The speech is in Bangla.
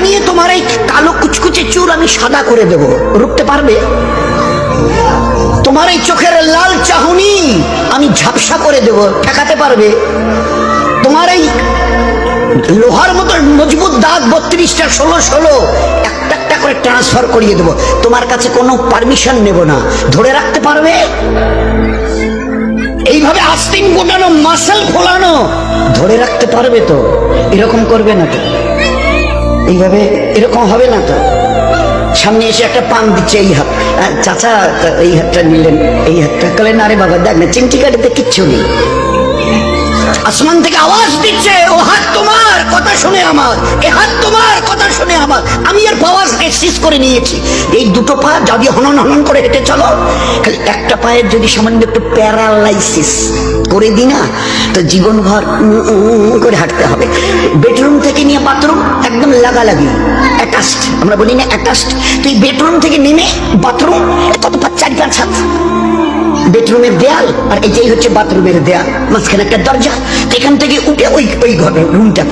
বানিয়ে তোমার এই কালো কুচকুচে চুল আমি সাদা করে দেব, রুখতে পারবে? তোমার এই চোখের লাল চাহনি আমি ঝাপসা করে দেব, ঠেকাতে পারবে? তোমার এই লোহার মতো মজবুত দাঁত 32টা 16 একটা একটা করে ট্রান্সফার করিয়ে দেব, তোমার কাছে কোনো পারমিশন নেব না, ধরে রাখতে পারবে? এইভাবে আস্তিন গোটানো, মাসেল ফোলানো, ধরে রাখতে পারবে তো? এরকম করবে না তো? এইভাবে এরকম হবে না তো? সামনে এসে একটা পান দিচ্ছে, এই হাত, চাচা এই হাতটা নিলেন, এই হাতটা করলেন, আরে বাবা দেখ না চিমটি কাটিতে কিচ্ছু নেই। আসমান থেকে আওয়াজ দিচ্ছে, ও হাত তোমার কথা শুনে আমার, এ হাত তোমার কথা শুনে আমার, আমি এর পাওয়ার এক্সিস করে নিয়েছি। এই দুটো পা যদি হনন হনন করে হেঁটে চলো, খালি একটা পায়ের যদি সামান্য একটু প্যারালাইসিস করে দিই না, তো জীবনভর করে হাঁটতে হবে। বেডরুম থেকে নিয়ে বাথরুম একদম লাগালাগি, অ্যাটাচড, আমরা বলি না অ্যাটাচড। তুই বেডরুম থেকে নেমে বাথরুম কত 4-5 হাত, বেডরুমের দেয়াল আর এই যেই হচ্ছে বাথরুমের দেয়াল, মাঝখানে একটা দরজা, এখান থেকে উঠে ওই ঘর রুমটা